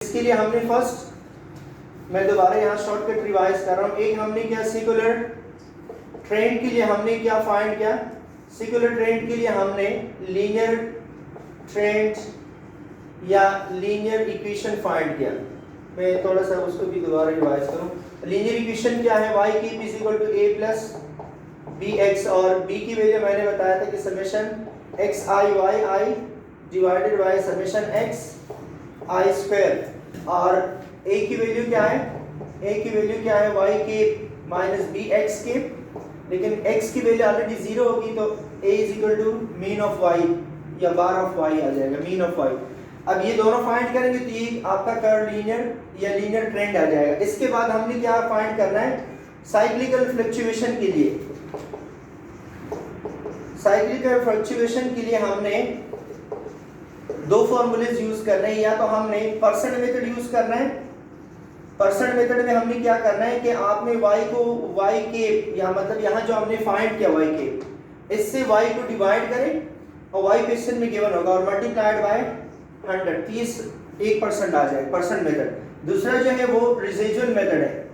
इसके लिए हमने फर्स्ट, मैं दोबारा यहाँ शॉर्टकट रिवाइज कर रहा हूँ। एक हमने क्या सिकुलर ट्रेंड के लिए हमने क्या फाइंड किया, सिकुलर ट्रेंड के लिए हमने लीनियर ट्रेंड या लीनियर इक्वेशन फाइंड किया। मैं थोड़ा सा उसको भी दोबारा रिवाइज करूँ। लीनियर इक्वेशन क्या है, y की is equal to a plus b x, और b की वैल्यू मैंने बताया था कि summation x i y i divided by summation x i square, और a की वैल्यू क्या है, a की वैल्यू क्या है y के माइनस बी एक्स के, लेकिन x की वैल्यू ऑलरेडी जीरो होगी तो a is equal to mean of y या बार ऑफ y आ जाएगा, मीन ऑफ y। अब ये दोनों फाइंड करेंगे तो ये आपका कर्व लीनियर या लीनियर ट्रेंड आ जाएगा। इसके बाद हमने क्या फाइंड करना है, साइक्लिकल फ्लक्चुएशन के लिए, साइक्लिकल फ्लक्चुएशन के लिए हमने दो फॉर्मूलेज यूज करने हैं। या तो हमने परसेंट मेथड यूज करना है। परसेंट मेथड में हमने क्या करना है कि आपने y को y के, या मतलब यहाँ जो हमने फाइंड किया y के, इससे y को डिवाइड करें और y क्वेश्चन में गिवन होगा और मल्टीप्लाइड बाय 100, 30% आ जाएगा, परसेंट मेथड। दूसरा जो है वो रेसिडुअल मेथड है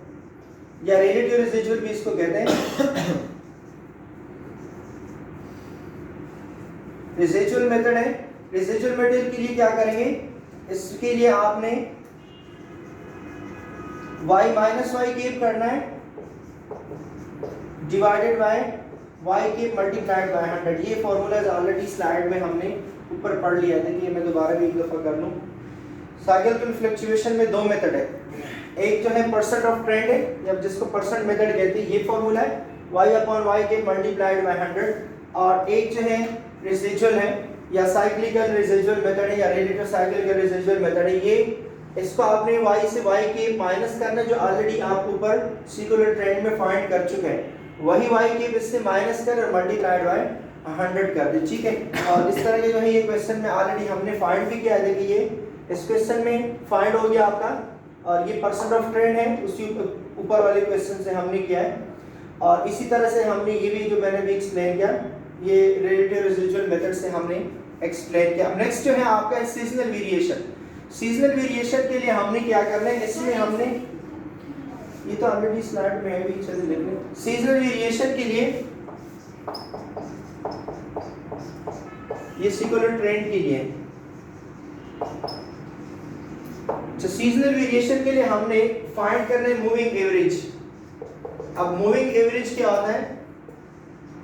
या रिलेटिव रेसिडुअल भी इसको कहते हैं। रेसिडुअल मेथड है। रेसिडुअल मेथड के लिए क्या करेंगे, इसके लिए आपने y माइनस वाई केप करना है divided by y cap multiplied by 100। ये फॉर्मूलाज ऑलरेडी स्लाइड में हमने ऊपर पढ़ लिया था कि मैं दोबारा भी एक दफा कर लूं। साइक्लिकल फ्लक्चुएशन में दो मेथड है, एक जो है परसेंट ऑफ ट्रेंड है या जिसको परसेंट मेथड कहते हैं, ये फॉर्मूला है y upon y cap multiplied by 100, और एक जो है रेसिडुअल है या साइक्लिकल रेसिडुअल मेथड है या रिलेटिव साइक्लिकल रेसिडुअल मेथड है। ये इसको आपने y से y के माइनस करना जो ऑलरेडी आप ऊपर सिकुलर ट्रेंड में फाइंड कर चुके हैं, वही y के इससे माइनस कर और मल्टीप्लाइड बाय 100 कर दे, ठीक है। और इस तरह के जो है ये क्वेश्चन में ऑलरेडी हमने फाइंड भी किया है। देखिए ये इस क्वेश्चन में फाइंड हो गया आपका, और ये परसेंट ऑफ ट्रेंड है उसी ऊपर वाले क्वेश्चन से हमने किया है। और इसी तरह से हमने ये भी जो मैंने भी एक्सप्लेन किया, ये रिलेटिव रेसिडुअल मेथड से हमने एक्सप्लेन किया। नेक्स्ट जो है आपका सीजनल वेरिएशन। सीजनल वेरिएशन के लिए हमने क्या करना है, इसमें हमने, ये तो ऑलरेडी स्लाइड में है भी, चलिए देख लें। सीजनल वेरिएशन के लिए, ये सिकुलर ट्रेंड के लिए, तो सीजनल वेरिएशन के लिए हमने फाइंड करना है मूविंग एवरेज। अब मूविंग एवरेज क्या होता है,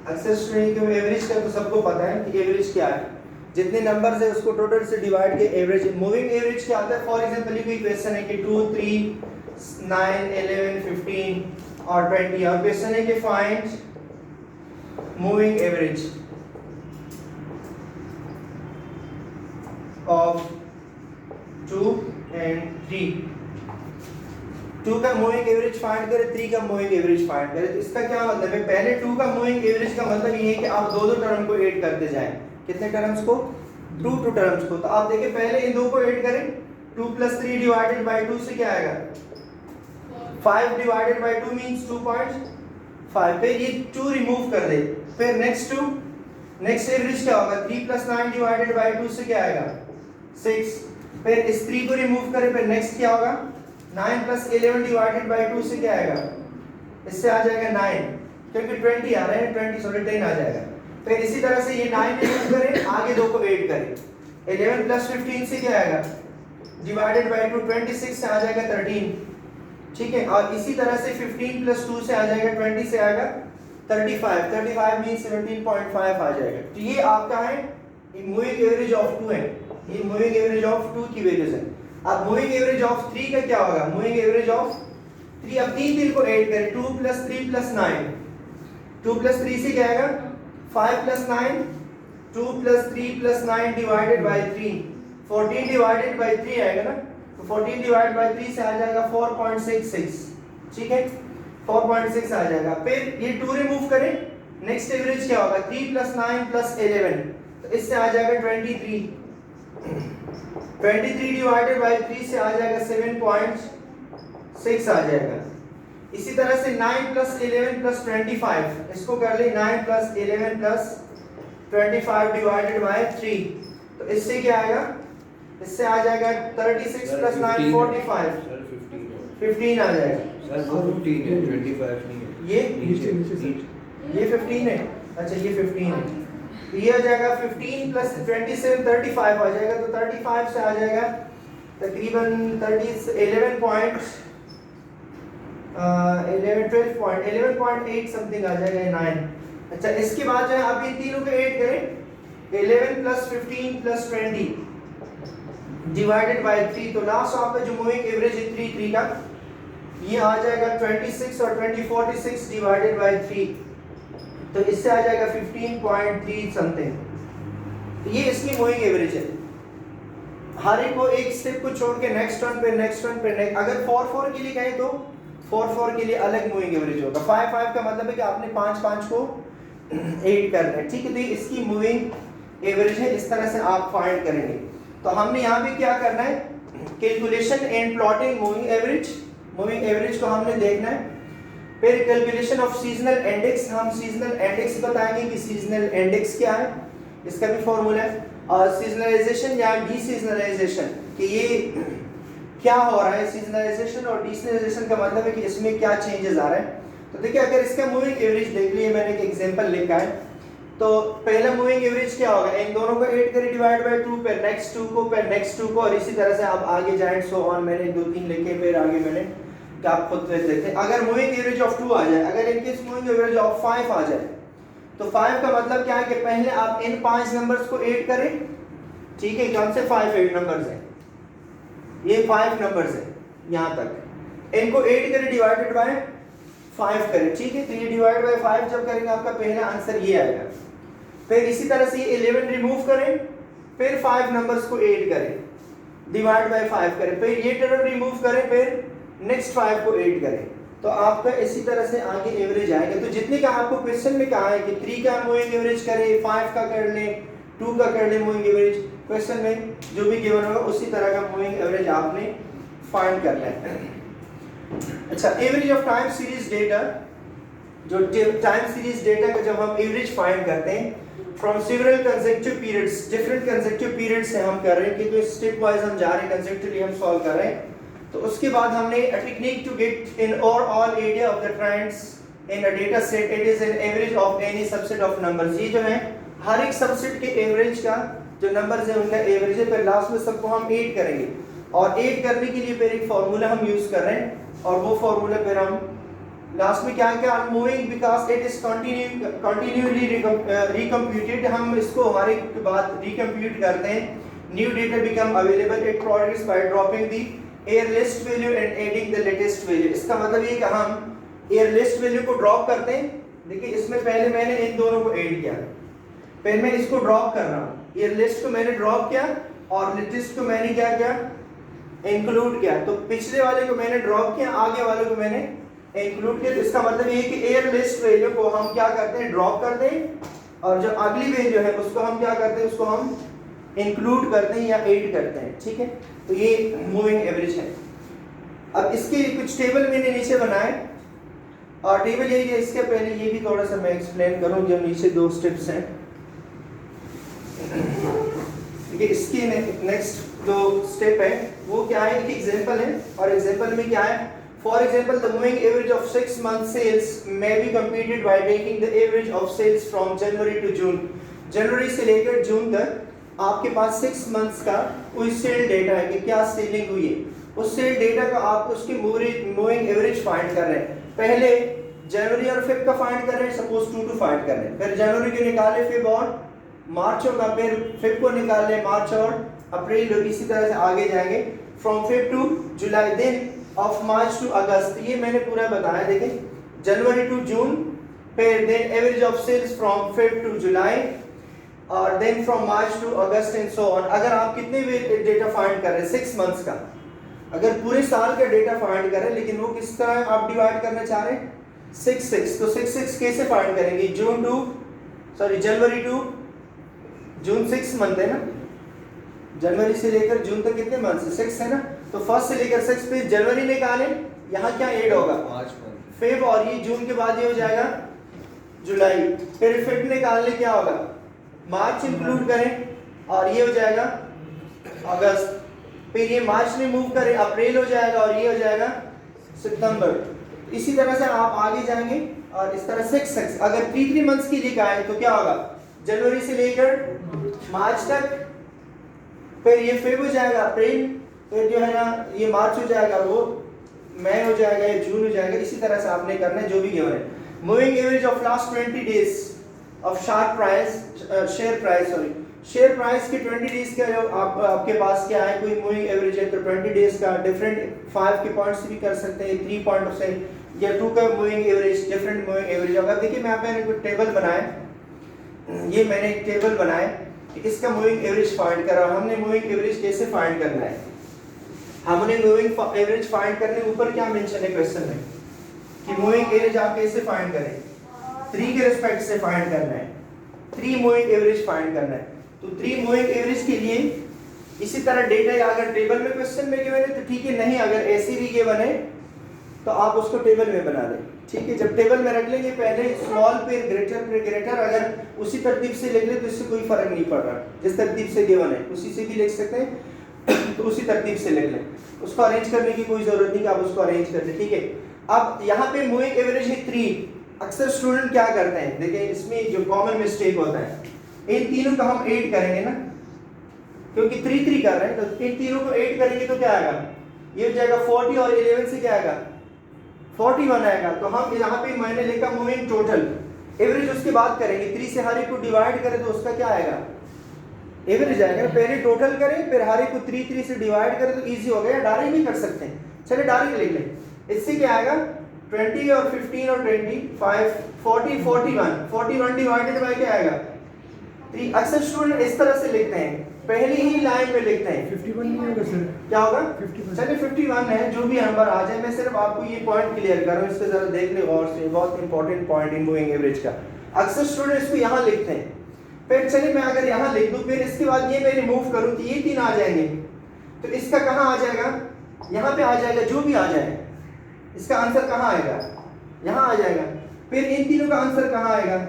अक्सर स्टूडेंट को एवरेज का तो सबको पता है कि एवरेज क्या है, जितने नंबर्स है उसको टोटल से डिवाइड के एवरेज। मूविंग एवरेज क्या होता है, फॉर एग्जांपल ये कोई क्वेश्चन है कि 2 3 9 11 15 और 20, और क्वेश्चन है कि find moving average of 2 and 3। 2 का मूविंग एवरेज फाइंड करें, 3 का मूविंग एवरेज फाइंड करें। तो इसका क्या मतलब है, पहले 2 का मूविंग एवरेज का मतलब ये है कि आप दो टर्म को ऐड करते जाएं। कितने टर्म्स को, 2 टर्म्स को। तो आप देखिए पहले इन दो को ऐड करें, 2 + 3 डिवाइडेड बाय 2 से क्या आएगा, 5 डिवाइडेड बाय 2 मींस 2.5। फिर ये 2 रिमूव कर दे, फिर नेक्स्ट एवरेज क्या होगा, 3 + 9 डिवाइडेड बाय 2 से क्या आएगा, 6। फिर इस 3 को रिमूव करें, फिर नेक्स्ट क्या होगा, 9 + 11 डिवाइडेड बाय 2 से क्या आएगा, इससे आ जाएगा 9, क्योंकि 20 आ रहे हैं, 10 आ जाएगा। फिर इसी तरह से ये 9 रिमूव करें, आगे दो को ऐड करें, 11 + 15 से क्या आएगा, डिवाइडेड बाय 2, 26 से आ जाएगा 13, ठीक है। और इसी तरह से 15 + 2 से आ जाएगा 20 से आएगा 35 मींस 17.5 आ जाएगा। तो ये आपका है मूविंग एवरेज ऑफ 2 है, ये मूविंग एवरेज ऑफ 2 की वैल्यूज है। अब मूविंग एवरेज ऑफ 3 का क्या होगा, मूविंग एवरेज ऑफ 3, अब 3 को ऐड करें, 2 + 3 + 9, 2 + 3 से क्या आएगा, 5 + 9, 2 + 3 + 9 डिवाइडेड बाय 3, 14 डिवाइडेड बाय 3 आएगा ना, तो 14 डिवाइडेड बाय 3 से आ जाएगा 4.66, ठीक है, 4.6 आ जाएगा। फिर ये 2 रिमूव करें, नेक्स्ट एवरेज क्या होगा, 3 + 9 + 11, तो इससे आ जाएगा 23, 23 डिवाइडेड बाय 3 से आ जाएगा 7.6 आ जाएगा। इसी तरह से 9 + 11 + 25, इसको कर ले, 9 + 11 + 25 डिवाइडेड बाय 3, तो इससे क्या आएगा, इससे आ जाएगा 36 प्लस 9 45 सर 15 आ जाएगा सर वो 15 है 25 नहीं है ये नीचे ये 15 है अच्छा ये 15 है तो ये आ जाएगा 15 प्लस 27 35 आ जाएगा तो 35 से आ जाएगा तकरीबन 11.8 समथिंग आ जाएगा 9 अच्छा इसके बाद जो है आप इन तीनों को ऐड करें 11 प्लस 15 प्लस 20 डिवाइडेड बाय 3 तो लास्ट आपका जो मूविंग एवरेज है 3 का ये आ जाएगा 26 और 46 डिवाइडेड बाय 3 तो इससे आ जाएगा 15.3 समथिंग तो ये इसकी मूविंग एवरेज है हर एक को एक स्टेप को छोड़ के नेक्स्ट वन पे नेक्स्ट अगर 4 के लिए कहें तो 4 के लिए अलग मूविंग एवरेज होगा 5 का मतलब है कि आपने 5 को ऐड करना है ठीक है तो ये इसकी मूविंग एवरेज है इस तरह से आप फाइंड करेंगे तो हमने यहाँ पे क्या करना है calculation and plotting moving average को हमने देखना है फिर कैलकुलेशन ऑफ सीजनल इंडेक्स हम सीजनल इंडेक्स बताएंगे कि सीजनल इंडेक्स क्या है इसका भी फॉर्मूला है और सीजनलाइजेशन या डीसीजनलाइजेशन कि ये क्या हो रहा है सीजनलाइजेशन और डीसीजनलाइजेशन का मतलब है कि इसमें क्या चेंजेस आ रहे हैं तो देखिए अगर इसका मूविंग एवरेज देख लिए मैंने एक एग्जांपल लिखा है तो पहला मूविंग एवरेज क्या होगा इन दोनों को ऐड करें डिवाइड बाय 2 पे नेक्स्ट 2 को पे नेक्स्ट 2 को और इसी तरह से आप आगे जाएं सो ऑन मैंने 2-3 लिखे फिर आगे मैंने क्या आप खुद देखते अगर मूविंग एवरेज ऑफ 2 आ जाए अगर इनके मूविंग एवरेज ऑफ 5 आ जाए तो 5 का मतलब क्या है कि पहले आप इन 5 नंबर्स को ऐड करें ठीक है कौन से 5 नंबर्स हैं ये 5 नंबर्स हैं यहां तक इनको ऐड करें डिवाइडेड बाय 5 करें ठीक है तो ये डिवाइड बाय 5 जब करेंगे आपका पहला आंसर ये आएगा फिर इसी तरह से ये 11 रिमूव करें फिर 5 नंबर्स को ऐड करें डिवाइड बाय 5 करें फिर ये टर्म रिमूव करें फिर नेक्स्ट 5 को ऐड करें तो आपका इसी तरह से आगे एवरेज आएगा तो जितने का आपको क्वेश्चन में कहा है कि 3 का मूविंग एवरेज करें 5 का कर लें 2 का कर लें मूविंग एवरेज क्वेश्चन में जो भी गिवन होगा उसी तरह का मूविंग एवरेज आपने फाइंड करना है अच्छा average of time series data जो टाइम सीरीज डेटा का जब हम एवरेज फाइंड करते हैं from several consecutive periods different consecutive period से हम कर रहे हैं क्योंकि स्टेप वाइज हम जा रहे हैं कंसेक्टिवली हम सॉल्व कर रहे हैं तो उसके बाद हमने a technique to get in all area of the trends in a data set it is an average of any subset of numbers ये जो है हर एक सबसेट के एवरेज का जो नंबर्स है उनका एवरेज है फिर लास्ट में सबको हम ऐड करेंगे और ऐड करने के लिए फिर एक फार्मूला हम यूज कर रहे हैं और वो फार्मूला फिर हम लास्ट में क्या क्या moving because it is continuously recomputed हम इसको हर एक के बाद रिकम्प्यूट करते हैं new data become available it produce by dropping the earliest value and adding the latest value इसका मतलब ये कि हम एयर लिस्ट वैल्यू को ड्रॉप करते हैं देखिए इसमें पहले मैंने इन दोनों को ऐड किया फिर मैं इसको ड्रॉप कर रहा हूं एयर लिस्ट को मैंने ड्रॉप किया और लेटेस्ट को मैंने क्या किया इंक्लूड किया तो पिछले वाले को मैंने ड्रॉप किया आगे वाले को मैंने इंक्लूड किया तो इसका मतलब ये है कि एयर लिस्ट वैल्यू को हम क्या करते हैं ड्रॉप करते हैं और जो अगली वैल्यू है उसको हम क्या करते हैं उसको हम इंक्लूड करते हैं या ऐड करते हैं ठीक है तो ये मूविंग एवरेज है अब इसके कुछ टेबल मैंने नीचे बनाए और टेबल यही है इसके पहले ये भी थोड़ा सा मैं एक्सप्लेन करूं जो नीचे 2 स्टेप्स हैं देखिए इसके नेक्स्ट जो स्टेप है वो क्या है एक एग्जांपल है और एग्जांपल में क्या है for example the moving average of 6 month sales may be computed by taking the average of sales from January to June जनवरी से लेकर जून तक आपके पास 6 मंथ्स का कोई सेल डेटा है कि क्या सेलिंग हुई है उस सेल डेटा का आप उसकी मूविंग एवरेज फाइंड कर रहे हैं पहले जनवरी और फेब का फाइंड कर रहे हैं सपोज 2 टू फाइंड कर रहे हैं फिर जनवरी के निकाले फेब और मार्च का फिर फेब को निकाल ले मार्च और अप्रैल और इसी तरह से आगे जाएंगे from Feb to July then of March to August ये मैंने पूरा बताया देखें जनवरी टू जून फिर then average of sales from Feb to July और then from March to August and so on अगर आप कितने डेटा फाइंड कर रहे हैं 6 मंथ्स का अगर पूरे साल का डेटा फाइंड कर रहे हैं लेकिन वो किस तरह आप डिवाइड करना चाह रहे हैं 6 तो 6 कैसे फाइंड करेंगे जनवरी टू जून 6 मंथ है ना जनवरी से लेकर जून तक कितने मंथ है 6 है ना तो फर्स्ट से लेकर 6 पे जनवरी निकालें यहाँ क्या ऐड होगा फेब और ये जून के बाद ये हो जाएगा जुलाई फिर फेब निकालने क्या होगा मार्च इंक्लूड करें और ये हो जाएगा अगस्त फिर ये मार्च में मूव करे अप्रैल हो जाएगा और ये हो जाएगा सितंबर। इसी तरह से आप आगे जाएंगे और इस तरह 6 अगर 3 मंथ्स की लिखा है तो क्या होगा, जनवरी से लेकर मार्च तक, फिर ये फेब हो जाएगा अप्रैल, फिर जो है ना ये मार्च हो जाएगा, वो मई हो जाएगा, ये जून हो जाएगा। इसी तरह से आपने करना है जो भी गिवन है। Moving average of last 20 days of share price के 20 डेज का जो आपके पास क्या है, कोई मूविंग एवरेज है तो 20 डेज का डिफरेंट 5 के पॉइंट से भी कर सकते हैं, 3 पॉइंट से, या 2 का moving average, different moving average. अगर देखिए मैं मैंने कोई टेबल बनाया, ये मैंने एक टेबल बनाया, इसका मूविंग एवरेज फाइंड करा। हमने मूविंग एवरेज कैसे फाइंड करना है, हमने मूविंग एवरेज फाइंड करने ऊपर क्या मेंशन है क्वेश्चन में कि मूविंग एवरेज आप कैसे फाइंड करें, 3 के रिस्पेक्ट से फाइंड करना है, 3 मूविंग एवरेज फाइंड करना है। तो 3 मूविंग एवरेज के लिए इसी तरह डेटा, या अगर टेबल में क्वेश्चन में गिवन है तो ठीक है, नहीं अगर ऐसे भी गिवन है तो आप उसको टेबल में बना दें, ठीक है। जब टेबल में रख लेंगे पहले स्मॉल पे ग्रेटर, अगर उसी तरतीब से लिख ले तो इससे कोई फर्क नहीं पड़ रहा, जिस तरतीब से गिवन है उसी से भी लिख सकते हैं तो उसी तरतीब से लिख लें, उसको अरेंज करने की कोई जरूरत नहीं कि आप उसको अरेंज कर लें, ठीक है। अब यहाँ पे मूविंग एवरेज है 3। अक्सर स्टूडेंट क्या करते हैं, देखिए इसमें जो कॉमन मिस्टेक होता है, इन तीनों का हम 8 करेंगे ना, क्योंकि 3 कर रहे हैं तो इन तीनों को 8 करेंगे तो क्या आएगा, ये हो जाएगा 40 और 11 से क्या आएगा 41 आएगा। तो हम यहाँ पे मैंने लिखा मूविंग टोटल एवरेज, उसके बाद करेंगे 3 से हर एक को डिवाइड करें तो उसका क्या आएगा, एवरेज आएगा। पहले टोटल करें फिर हर एक को 3 से डिवाइड करें तो इजी हो गया, डायरेक्ट भी कर सकते हैं, चलिए डायरेक्ट लिख लें। इससे क्या आएगा 20 और 15 और 25 40 41 डिवाइडेड बाय क्या आएगा 3। अक्सर स्टूडेंट इस तरह से लिखते हैं, पहली ही लाइन में लिखते हैं 51 नहीं होगा सर, क्या होगा 51। चलिए 51 है, जो भी नंबर आ जाए, मैं सिर्फ आपको ये पॉइंट क्लियर कर रहा हूँ, इसको जरा देख ले गौर से, बहुत important point in moving average का। अक्सर स्टूडेंट इसको यहाँ लिखते हैं, फिर चलिए मैं अगर यहाँ लिख दूँ, फिर इसके बाद ये मैं रिमूव करूँ तो ये 3 आ जाएंगे, तो इसका कहाँ आ जाएगा, यहाँ पे आ जाएगा, जो भी आ जाए इसका आंसर कहाँ आएगा, यहाँ आ जाएगा। फिर इन तीनों का आंसर कहाँ आएगा,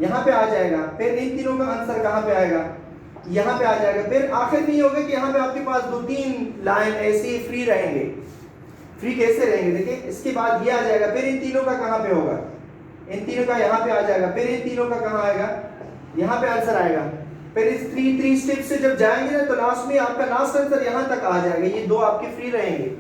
यहाँ पे आ जाएगा। फिर इन तीनों का आंसर कहाँ पे आएगा, यहाँ पे आ जाएगा। फिर आखिर में ये होगा कि यहाँ पे आपके पास 2-3 लाइन ऐसे ही फ्री रहेंगे। फ्री कैसे रहेंगे, देखिए इसके बाद ये आ जाएगा, फिर इन तीनों का कहाँ पे होगा, इन तीनों का यहाँ पे आ जाएगा, फिर इन तीनों का कहाँ आएगा, यहाँ पे आंसर आएगा। फिर इस 3 स्टेप से जब जाएंगे ना तो लास्ट में आपका लास्ट आंसर यहाँ तक आ जाएगा, ये 2 आपके फ्री रहेंगे।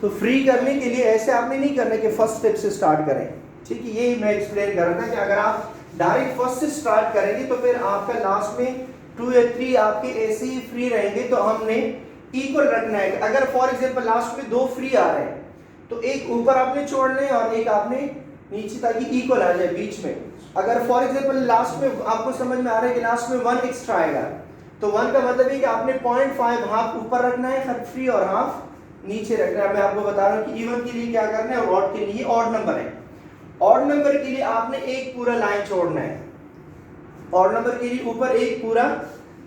तो फ्री करने के लिए ऐसे आपने नहीं करना कि फर्स्ट स्टेप से स्टार्ट करें, ठीक है। यही मैं एक्सप्लेन कर रहा था कि अगर आप डायरेक्ट फर्स्ट से स्टार्ट करेंगे तो फिर आपका लास्ट में 2 या 3 आपके ऐसे ही फ्री रहेंगे। तो हमने इक्वल रखना है, अगर फॉर एग्जांपल लास्ट में 2 फ्री आ रहे हैं तो एक ऊपर आपने छोड़ना है और एक आपने नीचे, ताकि इक्वल आ जाए बीच में। अगर फॉर एग्जांपल लास्ट में आपको समझ में आ रहा है कि लास्ट में 1 एक्स्ट्रा आएगा, तो 1 का मतलब है कि आपने 0.5 हाफ ऊपर रखना है फ्री और हाफ नीचे रखना है। मैं आपको बता रहा हूँ कि इवन के लिए क्या करना है और ऑड के लिए, ऑड नंबर है, ऑड नंबर के लिए आपने एक पूरा लाइन छोड़ना है, ऑड नंबर के लिए ऊपर एक पूरा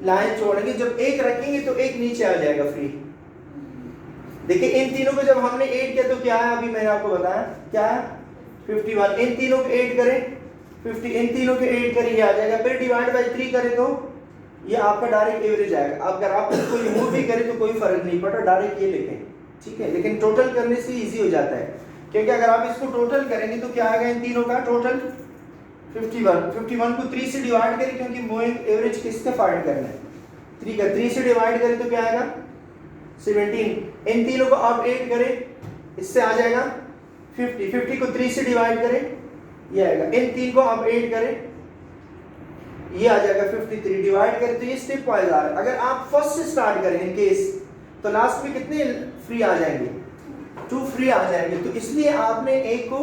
लाइन छोड़ेंगे, जब एक रखेंगे तो एक नीचे आ जाएगा फ्री। देखिए इन तीनों को जब हमने 8 किया तो क्या है, अभी मैंने आपको बताया क्या है 51। इन तीनों को 8 करें 50, इन तीनों के 8 करें ये आ जाएगा, फिर डिवाइड बाय 3 करें तो ये आपका डायरेक्ट एवरेज आएगा। अगर आप इसको रिमूव भी करें तो कोई फर्क नहीं पड़ता, डायरेक्ट ये लिखें, ठीक है। लेकिन टोटल करने से इजी हो जाता है, क्योंकि अगर आप इसको टोटल करेंगे तो क्या आएगा, इन तीनों का टोटल 51 को 3 से डिवाइड करें, क्योंकि मूविंग एवरेज किसका फाइंड करना है 3 का, 3 से डिवाइड करें तो क्या आएगा 17। इन तीनों को आप 8 करें, इससे आ जाएगा 50 को 3 से डिवाइड करें ये आएगा, इन 3 को आप 8 करें ये आ जाएगा 53, डिवाइड करें तो ये स्टेप वाइज आ रहा है। अगर आप फर्स्ट से स्टार्ट करें इन केस तो लास्ट में कितने फ्री आ जाएंगे, 2 फ्री आ जाएंगे। तो इसलिए आपने एक को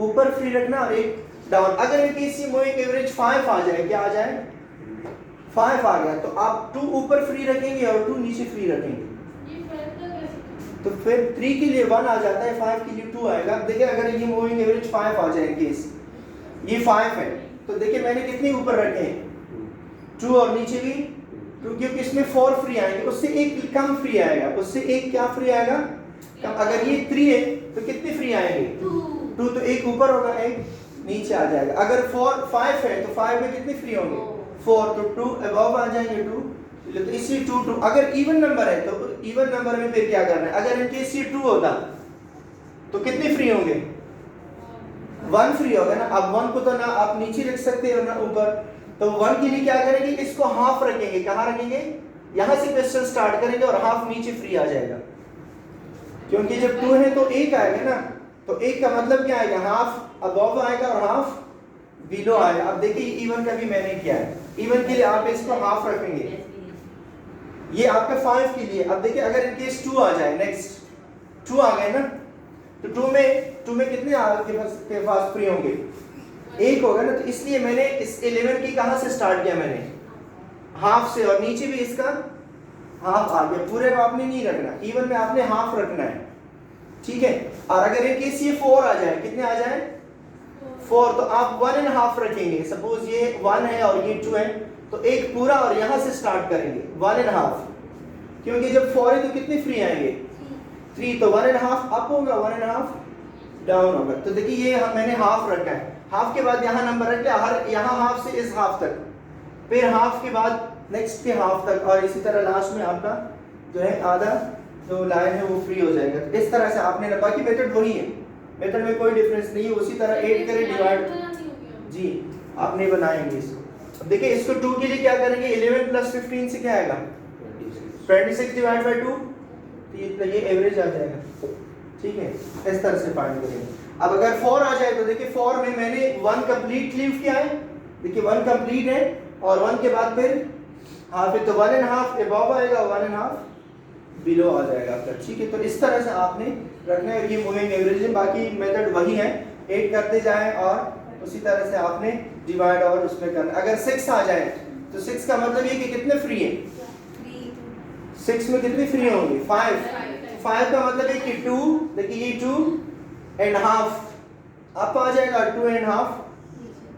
ऊपर फ्री रखना और एक डाउन। अगर इन केस ये मूविंग एवरेज 5 आ जाए, क्या आ जाए 5 आ गया, तो आप 2 ऊपर फ्री रखेंगे और 2 नीचे फ्री रखेंगे, तो फिर 3 के लिए 1 आ जाता है, 5 के लिए 2 आएगा। अब देखिए अगर ये मूविंग एवरेज 5 आ जाए केस, ये 5 है तो देखिए मैंने कितने ऊपर रखे हैं 2 और नीचे भी 2, क्योंकि इसमें 4 फ्री आएंगे, उससे एक कम फ्री आएगा, उससे एक क्या फ्री आएगा कम। अगर ये 3 है तो कितने फ्री आएंगे 2, तो एक ऊपर होगा एक नीचे आ जाएगा। अगर 5 है तो 5 में कितने फ्री होंगे 4, तो 2 अबव आ जाएंगे 2, तो इसलिए 2 अगर इवन नंबर है तो तो इवन नंबर में फिर क्या करना है, अगर इनकेस ये 2 होता तो कितने फ्री होंगे, 1 फ्री होगा ना। अब 1 को तो ना आप नीचे रख सकते हो ना ऊपर, तो 1 के लिए क्या करेंगे, इसको हाफ रखेंगे। कहाँ रखेंगे, यहां से क्वेश्चन स्टार्ट करेंगे और हाफ नीचे फ्री आ जाएगा, क्योंकि जब 2 है तो 1 आएगा ना, तो 1 का मतलब क्या आएगा, हाफ अबव आएगा और हाफ बिलो आएगा। अब देखिए इवन का भी मैंने किया है, इवन के लिए आप इसको हाफ रखेंगे, ये आपका 5 के लिए। अब देखिए अगर इनकेस 2 आ जाए, नेक्स्ट 2 आ गए ना, तो 2 में कितने आपके पास फ्री होंगे, 1 होगा ना। तो इसलिए मैंने इस 11 की कहां से स्टार्ट किया, मैंने हाफ से, और नीचे भी इसका हाफ आ गया। पूरे को आपने नहीं रखना, इवन में आपने हाफ रखना है, ठीक है। और अगर इनकेस ये 4 आ जाए, कितने आ जाए 4, तो आप 1.5 रखेंगे। सपोज ये 1 है और ये 2 है, तो 1 पूरा और यहां से स्टार्ट करेंगे 1.5, क्योंकि जब 4 है तो कितने फ्री आएंगे 3, तो 1.5 अप होगा, 1.5 डाउन होगा। तो देखिए ये मैंने हाफ रखा है, हाफ के बाद यहाँ नंबर रख लिया, हर यहाँ हाफ से इस हाफ तक, फिर हाफ के बाद नेक्स्ट के हाफ तक, और इसी तरह लास्ट में आपका जो है आधा जो लाइन है वो फ्री हो जाएगा। तो इस तरह से आपने, बाकी मेथड वही है, मेथड में कोई डिफरेंस नहीं है, उसी तरह ऐड करें डिवाइड जी आपने बनाएंगे इसको। अब देखिए इसको 2 के लिए क्या करेंगे, 11 प्लस 15 से क्या आएगा 26 डिवाइड बाय 2, तो ये एवरेज आ जाएगा, ठीक है। इस तरह से फाइंड करेंगे। अब अगर 4 आ जाए तो देखिए 4 में मैंने 1 कंप्लीट लीव किया है, देखिए 1 कंप्लीट है और 1 के बाद फिर हाफ है, तो 1.5 अबव आएगा, 1.5 बिलो आ जाएगा आपका, ठीक है। तो इस तरह से आपने रखना है, ये मूविंग एवरेज है, बाकी मेथड वही है, ऐड करते जाएं और उसी तरह से आपने डिवाइड और उसमें करना। अगर 6 आ जाए तो 6 का मतलब ये कि कितने फ्री है, 6 में कितने फ्री होंगे 5 का मतलब है कि 2, देखिए ये 2.5 अप आ जाएगा, 2.5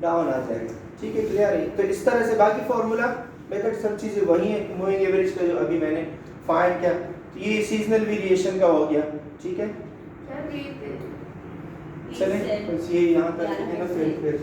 डाउन आ जाएगा, ठीक है, क्लियर है। तो इस तरह से बाकी फॉर्मूला मेथड सब चीजें वही है, मूविंग एवरेज का जो अभी मैंने फाइंड किया, तो ये सीजनल वेरिएशन का हो गया, ठीक है। चलें बस ये यहाँ तक है ना, फिर